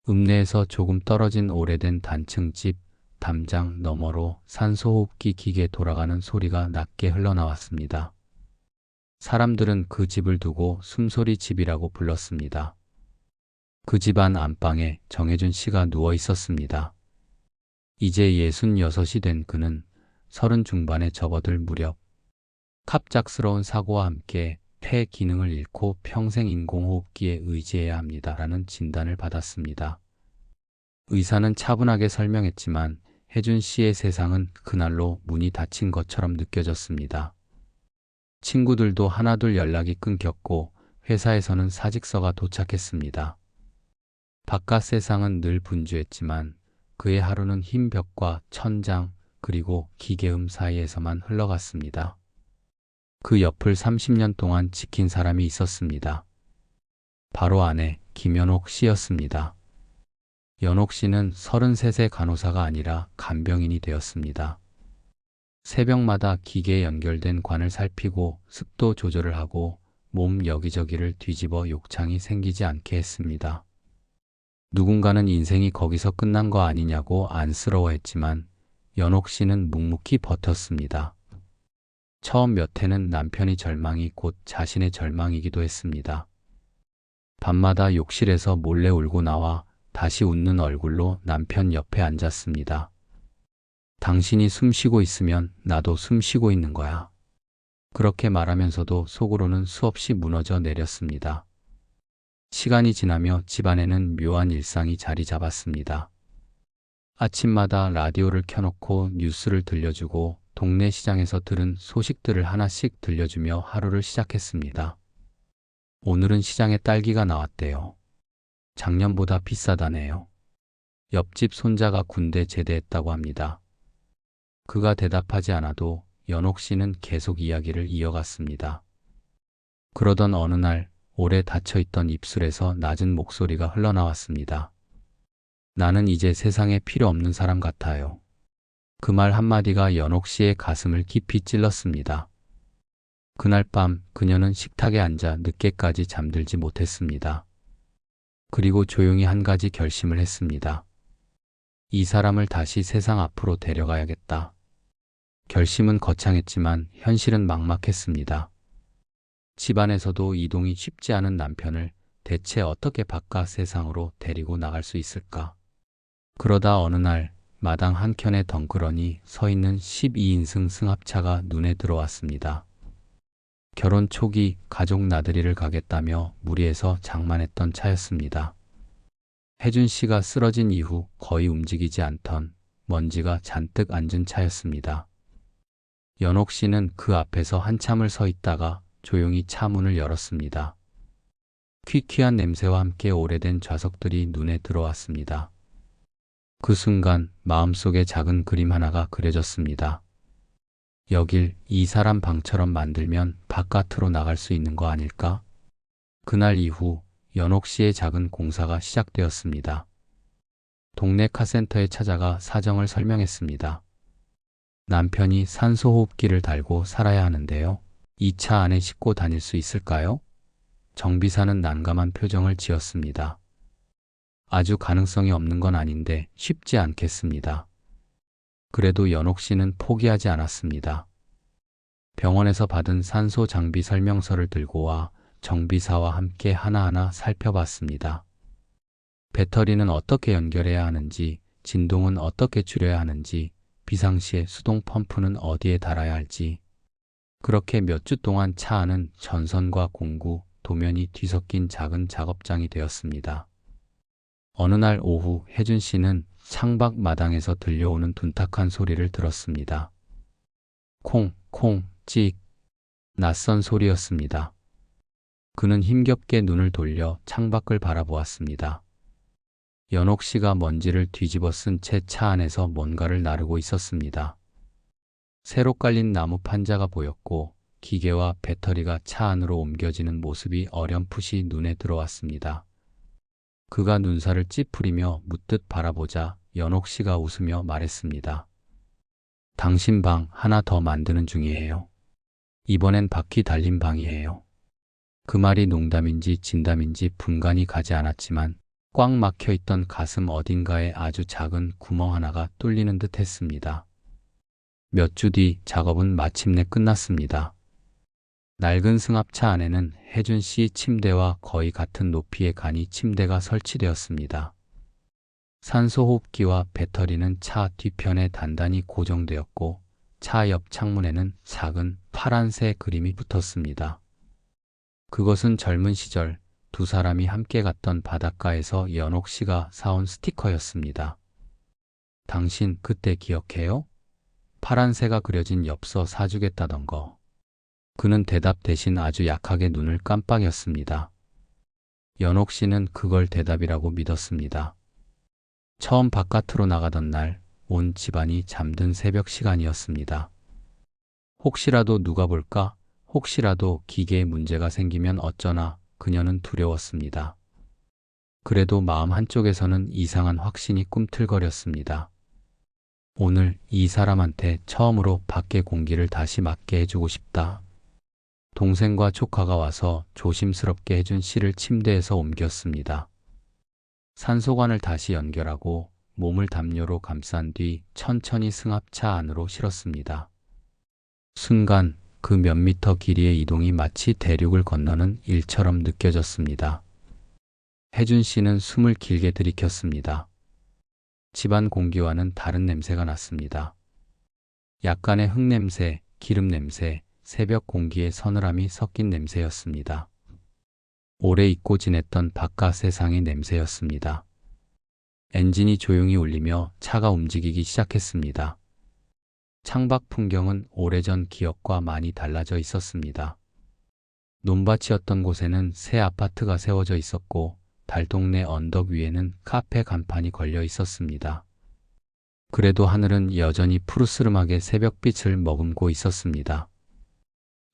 읍내에서 조금 떨어진 오래된 단층 집 담장 너머로 산소호흡기 기계 돌아가는 소리가 낮게 흘러나왔습니다. 사람들은 그 집을 두고 숨소리 집이라고 불렀습니다. 그 집안 안방에 정혜준 씨가 누워 있었습니다. 이제 66이 된 그는 30 중반에 접어들 무렵 갑작스러운 사고와 함께 폐 기능을 잃고 평생 인공호흡기에 의지해야 합니다라는 진단을 받았습니다. 의사는 차분하게 설명했지만 혜준 씨의 세상은 그날로 문이 닫힌 것처럼 느껴졌습니다. 친구들도 하나둘 연락이 끊겼고 회사에서는 사직서가 도착했습니다. 바깥 세상은 늘 분주했지만 그의 하루는 흰 벽과 천장 그리고 기계음 사이에서만 흘러갔습니다. 그 옆을 30년 동안 지킨 사람이 있었습니다. 바로 아내 김연옥 씨였습니다. 연옥 씨는 33세 간호사가 아니라 간병인이 되었습니다. 새벽마다 기계에 연결된 관을 살피고 습도 조절을 하고 몸 여기저기를 뒤집어 욕창이 생기지 않게 했습니다. 누군가는 인생이 거기서 끝난 거 아니냐고 안쓰러워했지만 연옥 씨는 묵묵히 버텼습니다. 처음 몇 해는 남편이 절망이 곧 자신의 절망이기도 했습니다. 밤마다 욕실에서 몰래 울고 나와 다시 웃는 얼굴로 남편 옆에 앉았습니다. 당신이 숨 쉬고 있으면 나도 숨 쉬고 있는 거야. 그렇게 말하면서도 속으로는 수없이 무너져 내렸습니다. 시간이 지나며 집안에는 묘한 일상이 자리 잡았습니다. 아침마다 라디오를 켜놓고 뉴스를 들려주고 동네 시장에서 들은 소식들을 하나씩 들려주며 하루를 시작했습니다. 오늘은 시장에 딸기가 나왔대요. 작년보다 비싸다네요. 옆집 손자가 군대 제대했다고 합니다. 그가 대답하지 않아도 연옥 씨는 계속 이야기를 이어갔습니다. 그러던 어느 날 오래 닫혀있던 입술에서 낮은 목소리가 흘러나왔습니다. 나는 이제 세상에 필요 없는 사람 같아요. 그 말 한마디가 연옥 씨의 가슴을 깊이 찔렀습니다. 그날 밤 그녀는 식탁에 앉아 늦게까지 잠들지 못했습니다. 그리고 조용히 한 가지 결심을 했습니다. 이 사람을 다시 세상 앞으로 데려가야겠다. 결심은 거창했지만 현실은 막막했습니다. 집안에서도 이동이 쉽지 않은 남편을 대체 어떻게 바깥 세상으로 데리고 나갈 수 있을까? 그러다 어느 날 마당 한켠에 덩그러니 서 있는 12인승 승합차가 눈에 들어왔습니다. 결혼 초기 가족 나들이를 가겠다며 무리해서 장만했던 차였습니다. 혜준 씨가 쓰러진 이후 거의 움직이지 않던 먼지가 잔뜩 앉은 차였습니다. 연옥 씨는 그 앞에서 한참을 서 있다가 조용히 차 문을 열었습니다. 퀴퀴한 냄새와 함께 오래된 좌석들이 눈에 들어왔습니다. 그 순간 마음속에 작은 그림 하나가 그려졌습니다. 여길 이 사람 방처럼 만들면 바깥으로 나갈 수 있는 거 아닐까? 그날 이후 연옥 씨의 작은 공사가 시작되었습니다. 동네 카센터에 찾아가 사정을 설명했습니다. 남편이 산소호흡기를 달고 살아야 하는데요. 이 차 안에 싣고 다닐 수 있을까요? 정비사는 난감한 표정을 지었습니다. 아주 가능성이 없는 건 아닌데 쉽지 않겠습니다. 그래도 연옥 씨는 포기하지 않았습니다. 병원에서 받은 산소 장비 설명서를 들고 와 정비사와 함께 하나하나 살펴봤습니다. 배터리는 어떻게 연결해야 하는지, 진동은 어떻게 줄여야 하는지, 비상시에 수동 펌프는 어디에 달아야 할지. 그렇게 몇 주 동안 차 안은 전선과 공구, 도면이 뒤섞인 작은 작업장이 되었습니다. 어느 날 오후 혜준 씨는 창밖 마당에서 들려오는 둔탁한 소리를 들었습니다. 콩, 콩, 찍. 낯선 소리였습니다. 그는 힘겹게 눈을 돌려 창밖을 바라보았습니다. 연옥 씨가 먼지를 뒤집어 쓴 채 차 안에서 뭔가를 나르고 있었습니다. 새로 깔린 나무 판자가 보였고 기계와 배터리가 차 안으로 옮겨지는 모습이 어렴풋이 눈에 들어왔습니다. 그가 눈살을 찌푸리며 묻듯 바라보자 연옥 씨가 웃으며 말했습니다. 당신 방 하나 더 만드는 중이에요. 이번엔 바퀴 달린 방이에요. 그 말이 농담인지 진담인지 분간이 가지 않았지만 꽉 막혀 있던 가슴 어딘가에 아주 작은 구멍 하나가 뚫리는 듯 했습니다. 몇 주 뒤 작업은 마침내 끝났습니다. 낡은 승합차 안에는 혜준 씨 침대와 거의 같은 높이의 간이 침대가 설치되었습니다. 산소호흡기와 배터리는 차 뒤편에 단단히 고정되었고 차 옆 창문에는 작은 파란색 그림이 붙었습니다. 그것은 젊은 시절 두 사람이 함께 갔던 바닷가에서 연옥 씨가 사온 스티커였습니다. 당신 그때 기억해요? 파란새가 그려진 엽서 사주겠다던 거. 그는 대답 대신 아주 약하게 눈을 깜빡였습니다. 연옥 씨는 그걸 대답이라고 믿었습니다. 처음 바깥으로 나가던 날, 온 집안이 잠든 새벽 시간이었습니다. 혹시라도 누가 볼까? 혹시라도 기계에 문제가 생기면 어쩌나 그녀는 두려웠습니다. 그래도 마음 한쪽에서는 이상한 확신이 꿈틀거렸습니다. 오늘 이 사람한테 처음으로 밖의 공기를 다시 맞게 해주고 싶다. 동생과 조카가 와서 조심스럽게 혜준 씨를 침대에서 옮겼습니다. 산소관을 다시 연결하고 몸을 담요로 감싼 뒤 천천히 승합차 안으로 실었습니다. 순간 그 몇 미터 길이의 이동이 마치 대륙을 건너는 일처럼 느껴졌습니다. 혜준 씨는 숨을 길게 들이켰습니다. 집안 공기와는 다른 냄새가 났습니다. 약간의 흙냄새, 기름 냄새, 새벽 공기의 서늘함이 섞인 냄새였습니다. 오래 잊고 지냈던 바깥 세상의 냄새였습니다. 엔진이 조용히 울리며 차가 움직이기 시작했습니다. 창밖 풍경은 오래전 기억과 많이 달라져 있었습니다. 논밭이었던 곳에는 새 아파트가 세워져 있었고 달동네 언덕 위에는 카페 간판이 걸려 있었습니다. 그래도 하늘은 여전히 푸르스름하게 새벽빛을 머금고 있었습니다.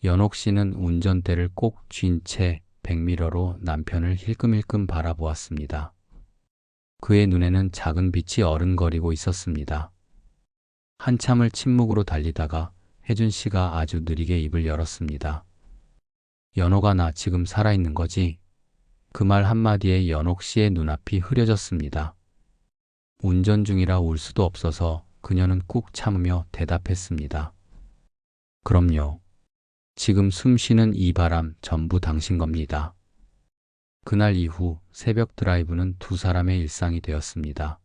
연옥 씨는 운전대를 꼭 쥔 채 백미러로 남편을 힐끔힐끔 바라보았습니다. 그의 눈에는 작은 빛이 어른거리고 있었습니다. 한참을 침묵으로 달리다가 혜준 씨가 아주 느리게 입을 열었습니다. 연옥아, 나 지금 살아있는 거지? 그 말 한마디에 연옥 씨의 눈앞이 흐려졌습니다. 운전 중이라 울 수도 없어서 그녀는 꾹 참으며 대답했습니다. 그럼요. 지금 숨 쉬는 이 바람 전부 당신 겁니다. 그날 이후 새벽 드라이브는 두 사람의 일상이 되었습니다.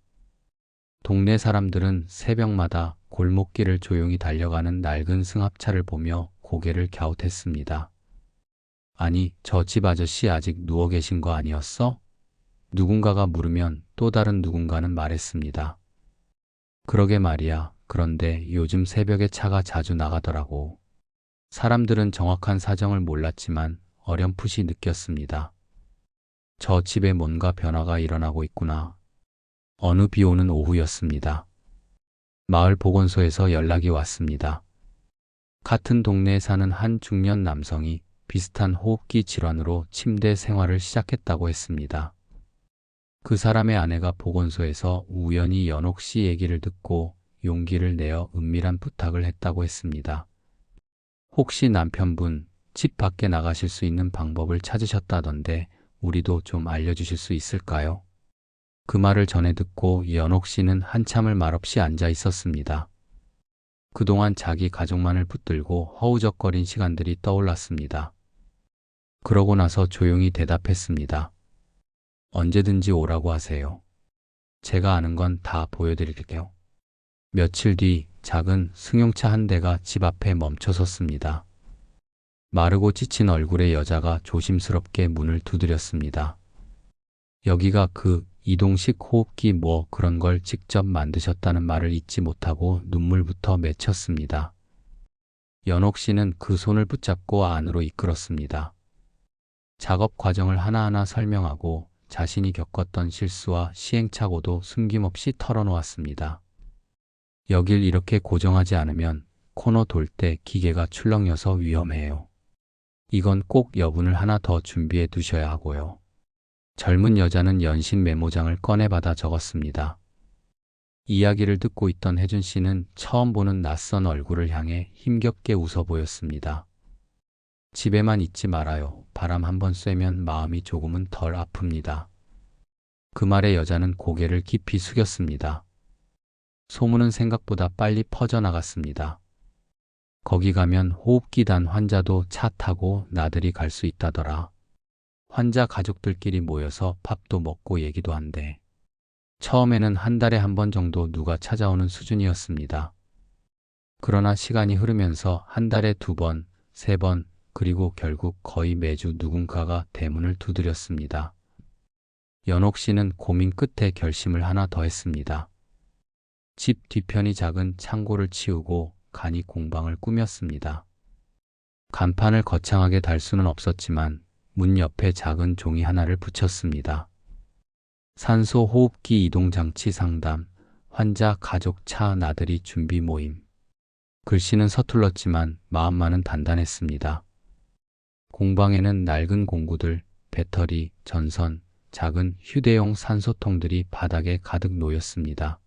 동네 사람들은 새벽마다 골목길을 조용히 달려가는 낡은 승합차를 보며 고개를 갸웃했습니다. 아니, 저 집 아저씨 아직 누워 계신 거 아니었어? 누군가가 물으면 또 다른 누군가는 말했습니다. 그러게 말이야. 그런데 요즘 새벽에 차가 자주 나가더라고. 사람들은 정확한 사정을 몰랐지만 어렴풋이 느꼈습니다. 저 집에 뭔가 변화가 일어나고 있구나. 어느 비 오는 오후였습니다. 마을 보건소에서 연락이 왔습니다. 같은 동네에 사는 한 중년 남성이 비슷한 호흡기 질환으로 침대 생활을 시작했다고 했습니다. 그 사람의 아내가 보건소에서 우연히 연옥 씨 얘기를 듣고 용기를 내어 은밀한 부탁을 했다고 했습니다. 혹시 남편분 집 밖에 나가실 수 있는 방법을 찾으셨다던데 우리도 좀 알려주실 수 있을까요? 그 말을 전해 듣고 연옥 씨는 한참을 말없이 앉아 있었습니다. 그동안 자기 가족만을 붙들고 허우적거린 시간들이 떠올랐습니다. 그러고 나서 조용히 대답했습니다. 언제든지 오라고 하세요. 제가 아는 건 다 보여드릴게요. 며칠 뒤 작은 승용차 한 대가 집 앞에 멈춰 섰습니다. 마르고 지친 얼굴의 여자가 조심스럽게 문을 두드렸습니다. 여기가 그 이동식 호흡기 뭐 그런 걸 직접 만드셨다는 말을 잊지 못하고 눈물부터 맺혔습니다. 연옥 씨는 그 손을 붙잡고 안으로 이끌었습니다. 작업 과정을 하나하나 설명하고 자신이 겪었던 실수와 시행착오도 숨김없이 털어놓았습니다. 여길 이렇게 고정하지 않으면 코너 돌 때 기계가 출렁여서 위험해요. 이건 꼭 여분을 하나 더 준비해 두셔야 하고요. 젊은 여자는 연신 메모장을 꺼내받아 적었습니다. 이야기를 듣고 있던 혜준 씨는 처음 보는 낯선 얼굴을 향해 힘겹게 웃어 보였습니다. 집에만 있지 말아요. 바람 한번 쐬면 마음이 조금은 덜 아픕니다. 그 말에 여자는 고개를 깊이 숙였습니다. 소문은 생각보다 빨리 퍼져나갔습니다. 거기 가면 호흡기 단 환자도 차 타고 나들이 갈 수 있다더라. 환자 가족들끼리 모여서 밥도 먹고 얘기도 한대. 처음에는 한 달에 한 번 정도 누가 찾아오는 수준이었습니다. 그러나 시간이 흐르면서 한 달에 2번, 3번, 그리고 결국 거의 매주 누군가가 대문을 두드렸습니다. 연옥 씨는 고민 끝에 결심을 하나 더 했습니다. 집 뒤편이 작은 창고를 치우고 간이 공방을 꾸몄습니다. 간판을 거창하게 달 수는 없었지만 문 옆에 작은 종이 하나를 붙였습니다. 산소 호흡기 이동 장치 상담, 환자 가족 차 나들이 준비 모임. 글씨는 서툴렀지만 마음만은 단단했습니다. 공방에는 낡은 공구들, 배터리, 전선, 작은 휴대용 산소통들이 바닥에 가득 놓였습니다.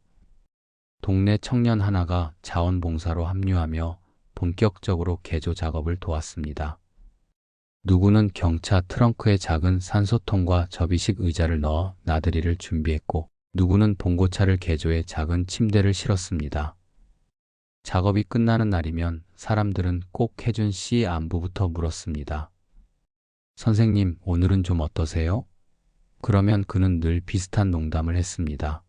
동네 청년 하나가 자원봉사로 합류하며 본격적으로 개조 작업을 도왔습니다. 누구는 경차 트렁크에 작은 산소통과 접이식 의자를 넣어 나들이를 준비했고, 누구는 봉고차를 개조해 작은 침대를 실었습니다. 작업이 끝나는 날이면 사람들은 꼭 혜준 씨 안부부터 물었습니다. 선생님, 오늘은 좀 어떠세요? 그러면 그는 늘 비슷한 농담을 했습니다.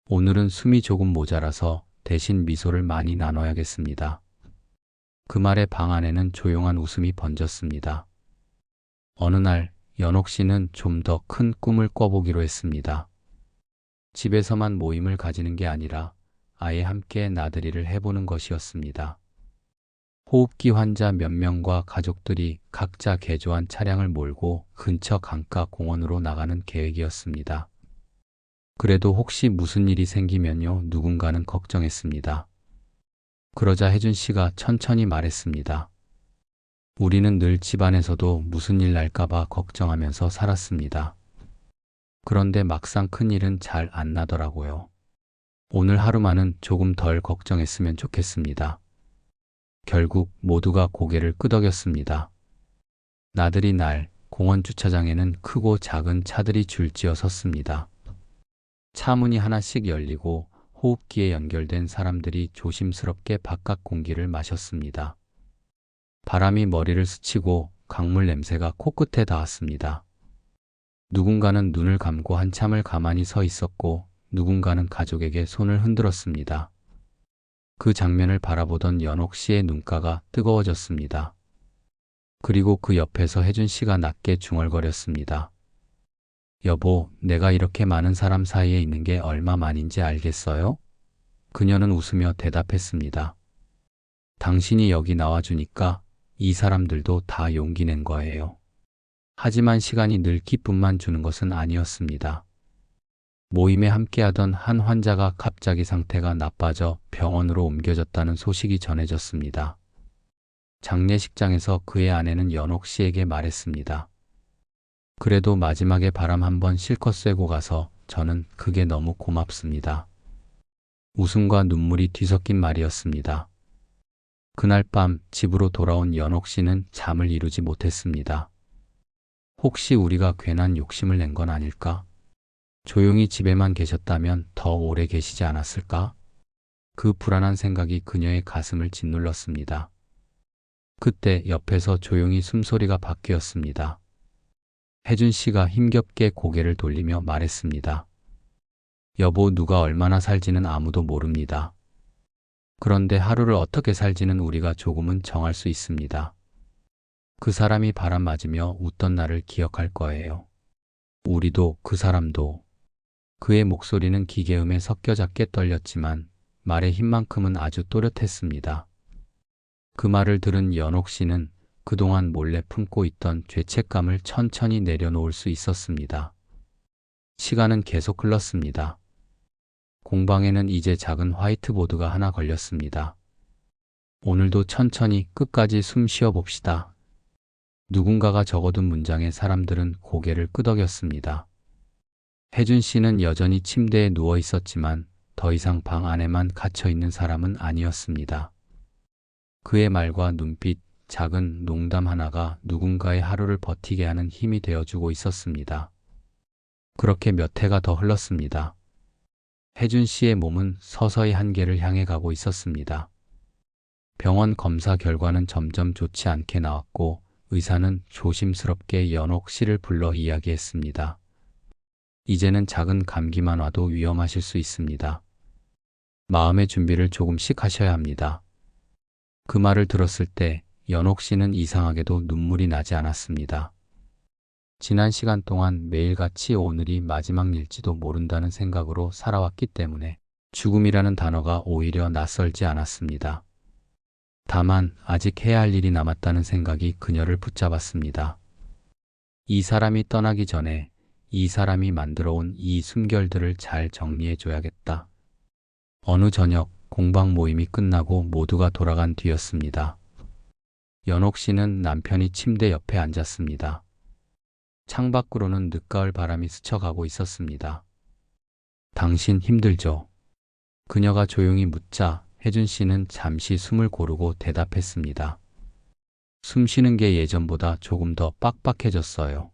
오늘은 숨이 조금 모자라서 대신 미소를 많이 나눠야겠습니다. 그 말에 방 안에는 조용한 웃음이 번졌습니다. 어느 날 연옥 씨는 좀 더 큰 꿈을 꿔보기로 했습니다. 집에서만 모임을 가지는 게 아니라 아예 함께 나들이를 해보는 것이었습니다. 호흡기 환자 몇 명과 가족들이 각자 개조한 차량을 몰고 근처 강가 공원으로 나가는 계획이었습니다. 그래도 혹시 무슨 일이 생기면요, 누군가는 걱정했습니다. 그러자 혜준 씨가 천천히 말했습니다. 우리는 늘 집안에서도 무슨 일 날까봐 걱정하면서 살았습니다. 그런데 막상 큰일은 잘 안 나더라고요. 오늘 하루만은 조금 덜 걱정했으면 좋겠습니다. 결국 모두가 고개를 끄덕였습니다. 나들이 날 공원 주차장에는 크고 작은 차들이 줄지어 섰습니다. 차 문이 하나씩 열리고 호흡기에 연결된 사람들이 조심스럽게 바깥 공기를 마셨습니다. 바람이 머리를 스치고 강물 냄새가 코끝에 닿았습니다. 누군가는 눈을 감고 한참을 가만히 서 있었고 누군가는 가족에게 손을 흔들었습니다. 그 장면을 바라보던 연옥 씨의 눈가가 뜨거워졌습니다. 그리고 그 옆에서 혜준 씨가 낮게 중얼거렸습니다. 여보, 내가 이렇게 많은 사람 사이에 있는 게 얼마만인지 알겠어요? 그녀는 웃으며 대답했습니다. 당신이 여기 나와주니까 이 사람들도 다 용기 낸 거예요. 하지만 시간이 늘 기쁨만 주는 것은 아니었습니다. 모임에 함께하던 한 환자가 갑자기 상태가 나빠져 병원으로 옮겨졌다는 소식이 전해졌습니다. 장례식장에서 그의 아내는 연옥 씨에게 말했습니다. 그래도 마지막에 바람 한번 실컷 쐬고 가서 저는 그게 너무 고맙습니다. 웃음과 눈물이 뒤섞인 말이었습니다. 그날 밤 집으로 돌아온 연옥 씨는 잠을 이루지 못했습니다. 혹시 우리가 괜한 욕심을 낸 건 아닐까? 조용히 집에만 계셨다면 더 오래 계시지 않았을까? 그 불안한 생각이 그녀의 가슴을 짓눌렀습니다. 그때 옆에서 조용히 숨소리가 바뀌었습니다. 혜준 씨가 힘겹게 고개를 돌리며 말했습니다. 여보, 누가 얼마나 살지는 아무도 모릅니다. 그런데 하루를 어떻게 살지는 우리가 조금은 정할 수 있습니다. 그 사람이 바람 맞으며 웃던 날을 기억할 거예요. 우리도 그 사람도. 그의 목소리는 기계음에 섞여 작게 떨렸지만 말의 힘만큼은 아주 또렷했습니다. 그 말을 들은 연옥 씨는 그동안 몰래 품고 있던 죄책감을 천천히 내려놓을 수 있었습니다. 시간은 계속 흘렀습니다. 공방에는 이제 작은 화이트보드가 하나 걸렸습니다. 오늘도 천천히 끝까지 숨 쉬어 봅시다. 누군가가 적어둔 문장에 사람들은 고개를 끄덕였습니다. 혜준 씨는 여전히 침대에 누워 있었지만 더 이상 방 안에만 갇혀 있는 사람은 아니었습니다. 그의 말과 눈빛, 작은 농담 하나가 누군가의 하루를 버티게 하는 힘이 되어주고 있었습니다. 그렇게 몇 해가 더 흘렀습니다. 혜준 씨의 몸은 서서히 한계를 향해 가고 있었습니다. 병원 검사 결과는 점점 좋지 않게 나왔고 의사는 조심스럽게 연옥 씨를 불러 이야기했습니다. 이제는 작은 감기만 와도 위험하실 수 있습니다. 마음의 준비를 조금씩 하셔야 합니다. 그 말을 들었을 때 연옥 씨는 이상하게도 눈물이 나지 않았습니다. 지난 시간 동안 매일같이 오늘이 마지막 일지도 모른다는 생각으로 살아왔기 때문에 죽음이라는 단어가 오히려 낯설지 않았습니다. 다만 아직 해야 할 일이 남았다는 생각이 그녀를 붙잡았습니다. 이 사람이 떠나기 전에 이 사람이 만들어온 이 숨결들을 잘 정리해줘야겠다. 어느 저녁 공방 모임이 끝나고 모두가 돌아간 뒤였습니다. 연옥 씨는 남편이 침대 옆에 앉았습니다. 창밖으로는 늦가을 바람이 스쳐가고 있었습니다. 당신 힘들죠? 그녀가 조용히 묻자 혜준 씨는 잠시 숨을 고르고 대답했습니다. 숨 쉬는 게 예전보다 조금 더 빡빡해졌어요.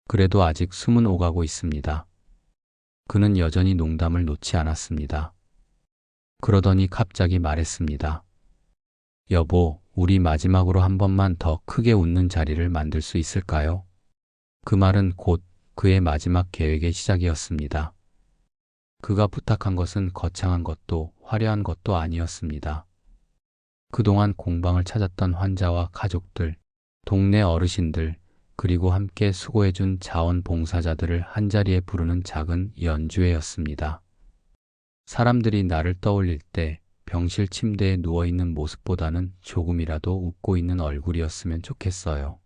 그래도 아직 숨은 오가고 있습니다. 그는 여전히 농담을 놓지 않았습니다. 그러더니 갑자기 말했습니다. 여보, 우리 마지막으로 한 번만 더 크게 웃는 자리를 만들 수 있을까요? 그 말은 곧 그의 마지막 계획의 시작이었습니다. 그가 부탁한 것은 거창한 것도 화려한 것도 아니었습니다. 그동안 공방을 찾았던 환자와 가족들, 동네 어르신들, 그리고 함께 수고해준 자원봉사자들을 한자리에 부르는 작은 연주회였습니다. 사람들이 나를 떠올릴 때 병실 침대에 누워있는 모습보다는 조금이라도 웃고 있는 얼굴이었으면 좋겠어요.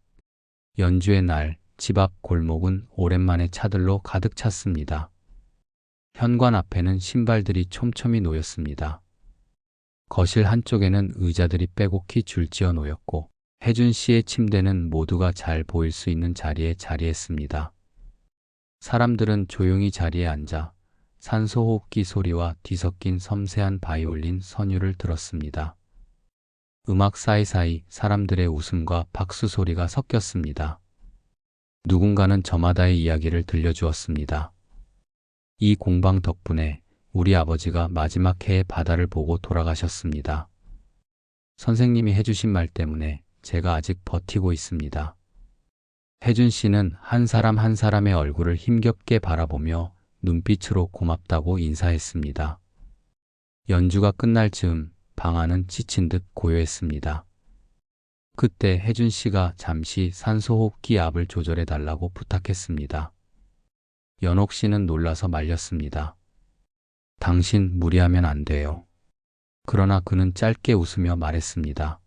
연주의 날, 집 앞 골목은 오랜만에 차들로 가득 찼습니다. 현관 앞에는 신발들이 촘촘히 놓였습니다. 거실 한쪽에는 의자들이 빼곡히 줄지어 놓였고 혜준 씨의 침대는 모두가 잘 보일 수 있는 자리에 자리했습니다. 사람들은 조용히 자리에 앉아 산소호흡기 소리와 뒤섞인 섬세한 바이올린 선율을 들었습니다. 음악 사이사이 사람들의 웃음과 박수 소리가 섞였습니다. 누군가는 저마다의 이야기를 들려주었습니다. 이 공방 덕분에 우리 아버지가 마지막 해에 바다를 보고 돌아가셨습니다. 선생님이 해주신 말 때문에 제가 아직 버티고 있습니다. 혜준 씨는 한 사람 한 사람의 얼굴을 힘겹게 바라보며 눈빛으로 고맙다고 인사했습니다. 연주가 끝날 즈음 방 안은 지친 듯 고요했습니다. 그때 혜준 씨가 잠시 산소호흡기 압을 조절해 달라고 부탁했습니다. 연옥 씨는 놀라서 말렸습니다. 당신 무리하면 안 돼요. 그러나 그는 짧게 웃으며 말했습니다.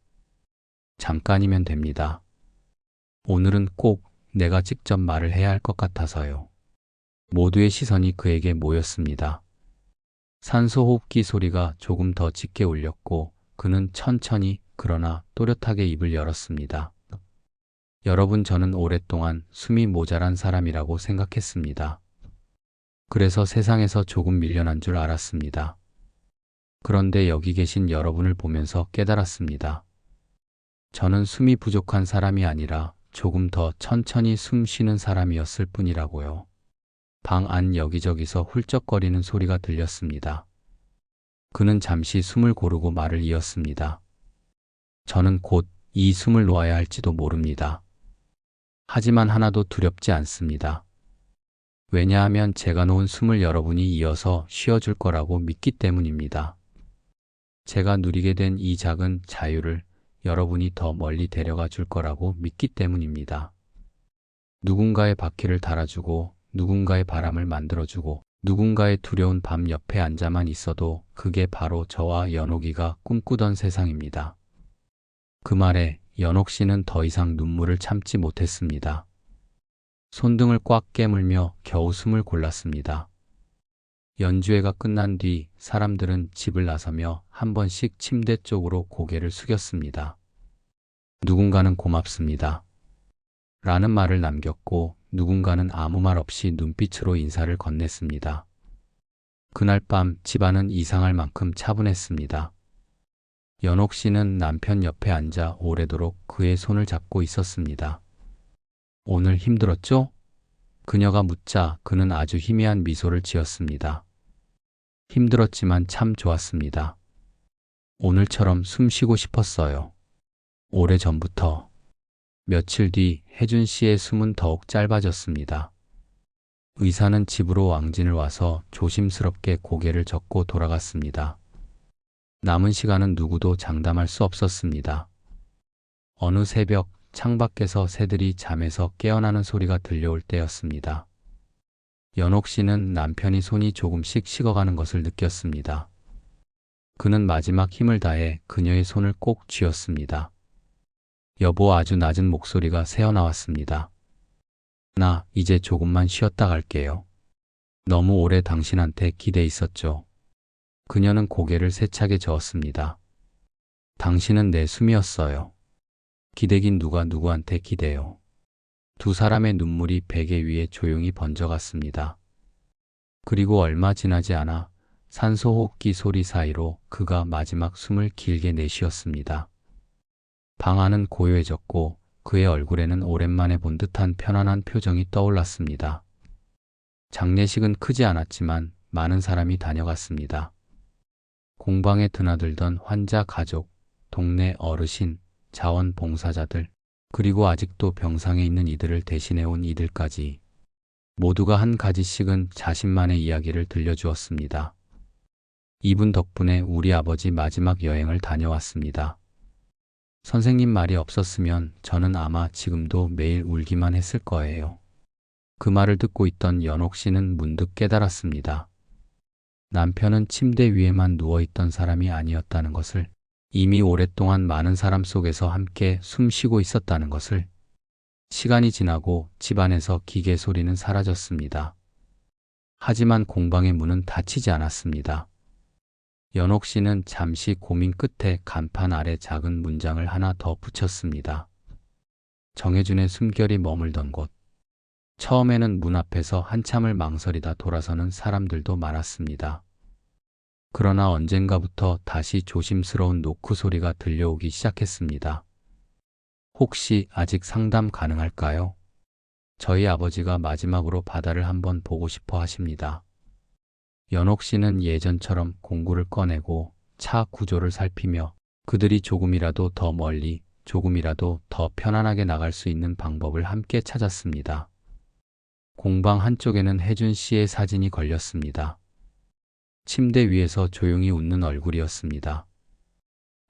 잠깐이면 됩니다. 오늘은 꼭 내가 직접 말을 해야 할 것 같아서요. 모두의 시선이 그에게 모였습니다. 산소호흡기 소리가 조금 더 짙게 울렸고 그는 천천히 그러나 또렷하게 입을 열었습니다. 여러분, 저는 오랫동안 숨이 모자란 사람이라고 생각했습니다. 그래서 세상에서 조금 밀려난 줄 알았습니다. 그런데 여기 계신 여러분을 보면서 깨달았습니다. 저는 숨이 부족한 사람이 아니라 조금 더 천천히 숨 쉬는 사람이었을 뿐이라고요. 방 안 여기저기서 훌쩍거리는 소리가 들렸습니다. 그는 잠시 숨을 고르고 말을 이었습니다. 저는 곧 이 숨을 놓아야 할지도 모릅니다. 하지만 하나도 두렵지 않습니다. 왜냐하면 제가 놓은 숨을 여러분이 이어서 쉬어줄 거라고 믿기 때문입니다. 제가 누리게 된 이 작은 자유를 여러분이 더 멀리 데려가 줄 거라고 믿기 때문입니다. 누군가의 바퀴를 달아주고 누군가의 바람을 만들어주고 누군가의 두려운 밤 옆에 앉아만 있어도 그게 바로 저와 연옥이가 꿈꾸던 세상입니다. 그 말에 연옥 씨는 더 이상 눈물을 참지 못했습니다. 손등을 꽉 깨물며 겨우 숨을 골랐습니다. 연주회가 끝난 뒤 사람들은 집을 나서며 한 번씩 침대 쪽으로 고개를 숙였습니다. 누군가는 고맙습니다. 라는 말을 남겼고 누군가는 아무 말 없이 눈빛으로 인사를 건넸습니다. 그날 밤 집안은 이상할 만큼 차분했습니다. 연옥 씨는 남편 옆에 앉아 오래도록 그의 손을 잡고 있었습니다. 오늘 힘들었죠? 그녀가 묻자 그는 아주 희미한 미소를 지었습니다. 힘들었지만 참 좋았습니다. 오늘처럼 숨 쉬고 싶었어요. 오래전부터. 며칠 뒤 혜준 씨의 숨은 더욱 짧아졌습니다. 의사는 집으로 왕진을 와서 조심스럽게 고개를 젓고 돌아갔습니다. 남은 시간은 누구도 장담할 수 없었습니다. 어느 새벽 창밖에서 새들이 잠에서 깨어나는 소리가 들려올 때였습니다. 연옥 씨는 남편이 손이 조금씩 식어가는 것을 느꼈습니다. 그는 마지막 힘을 다해 그녀의 손을 꼭 쥐었습니다. 여보, 아주 낮은 목소리가 새어나왔습니다. 나 이제 조금만 쉬었다 갈게요. 너무 오래 당신한테 기대 있었죠. 그녀는 고개를 세차게 저었습니다. 당신은 내 숨이었어요. 기대긴 누가 누구한테 기대요. 두 사람의 눈물이 베개 위에 조용히 번져갔습니다. 그리고 얼마 지나지 않아 산소호흡기 소리 사이로 그가 마지막 숨을 길게 내쉬었습니다. 방 안은 고요해졌고 그의 얼굴에는 오랜만에 본 듯한 편안한 표정이 떠올랐습니다. 장례식은 크지 않았지만 많은 사람이 다녀갔습니다. 공방에 드나들던 환자 가족, 동네 어르신, 자원봉사자들, 그리고 아직도 병상에 있는 이들을 대신해온 이들까지 모두가 한 가지씩은 자신만의 이야기를 들려주었습니다. 이분 덕분에 우리 아버지 마지막 여행을 다녀왔습니다. 선생님 말이 없었으면 저는 아마 지금도 매일 울기만 했을 거예요. 그 말을 듣고 있던 연옥 씨는 문득 깨달았습니다. 남편은 침대 위에만 누워있던 사람이 아니었다는 것을, 이미 오랫동안 많은 사람 속에서 함께 숨 쉬고 있었다는 것을. 시간이 지나고 집안에서 기계 소리는 사라졌습니다. 하지만 공방의 문은 닫히지 않았습니다. 연옥 씨는 잠시 고민 끝에 간판 아래 작은 문장을 하나 더 붙였습니다. 정혜준의 숨결이 머물던 곳. 처음에는 문 앞에서 한참을 망설이다 돌아서는 사람들도 많았습니다. 그러나 언젠가부터 다시 조심스러운 노크 소리가 들려오기 시작했습니다. 혹시 아직 상담 가능할까요? 저희 아버지가 마지막으로 바다를 한번 보고 싶어 하십니다. 연옥 씨는 예전처럼 공구를 꺼내고 차 구조를 살피며 그들이 조금이라도 더 멀리, 조금이라도 더 편안하게 나갈 수 있는 방법을 함께 찾았습니다. 공방 한쪽에는 혜준 씨의 사진이 걸렸습니다. 침대 위에서 조용히 웃는 얼굴이었습니다.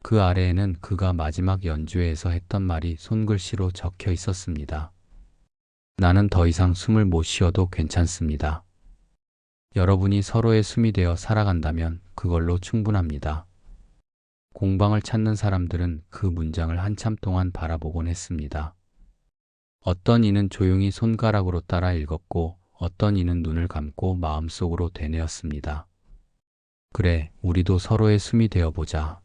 그 아래에는 그가 마지막 연주회에서 했던 말이 손글씨로 적혀 있었습니다. 나는 더 이상 숨을 못 쉬어도 괜찮습니다. 여러분이 서로의 숨이 되어 살아간다면 그걸로 충분합니다. 공방을 찾는 사람들은 그 문장을 한참 동안 바라보곤 했습니다. 어떤 이는 조용히 손가락으로 따라 읽었고 어떤 이는 눈을 감고 마음속으로 되뇌었습니다. 그래, 우리도 서로의 숨이 되어보자.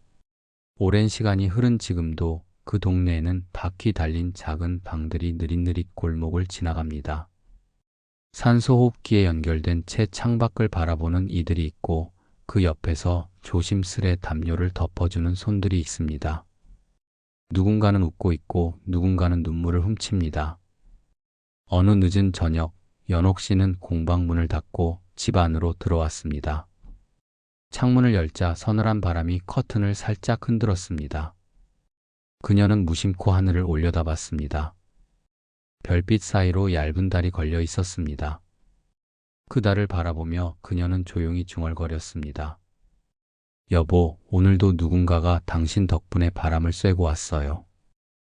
오랜 시간이 흐른 지금도 그 동네에는 바퀴 달린 작은 방들이 느릿느릿 골목을 지나갑니다. 산소호흡기에 연결된 채 창밖을 바라보는 이들이 있고 그 옆에서 조심스레 담요를 덮어주는 손들이 있습니다. 누군가는 웃고 있고 누군가는 눈물을 훔칩니다. 어느 늦은 저녁, 연옥 씨는 공방문을 닫고 집 안으로 들어왔습니다. 창문을 열자 서늘한 바람이 커튼을 살짝 흔들었습니다. 그녀는 무심코 하늘을 올려다봤습니다. 별빛 사이로 얇은 달이 걸려 있었습니다. 그 달을 바라보며 그녀는 조용히 중얼거렸습니다. 여보, 오늘도 누군가가 당신 덕분에 바람을 쐬고 왔어요.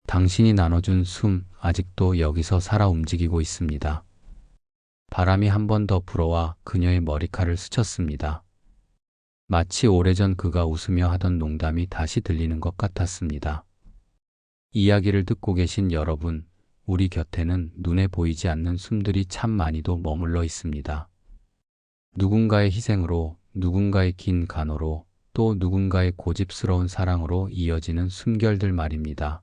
당신이 나눠준 숨, 아직도 여기서 살아 움직이고 있습니다. 바람이 한 번 더 불어와 그녀의 머리칼을 스쳤습니다. 마치 오래전 그가 웃으며 하던 농담이 다시 들리는 것 같았습니다. 이야기를 듣고 계신 여러분, 우리 곁에는 눈에 보이지 않는 숨들이 참 많이도 머물러 있습니다. 누군가의 희생으로, 누군가의 긴 간호로, 또 누군가의 고집스러운 사랑으로 이어지는 숨결들 말입니다.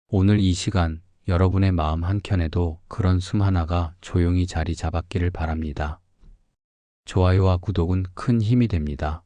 오늘 이 시간, 여러분의 마음 한켠에도 그런 숨 하나가 조용히 자리 잡았기를 바랍니다. 좋아요와 구독은 큰 힘이 됩니다.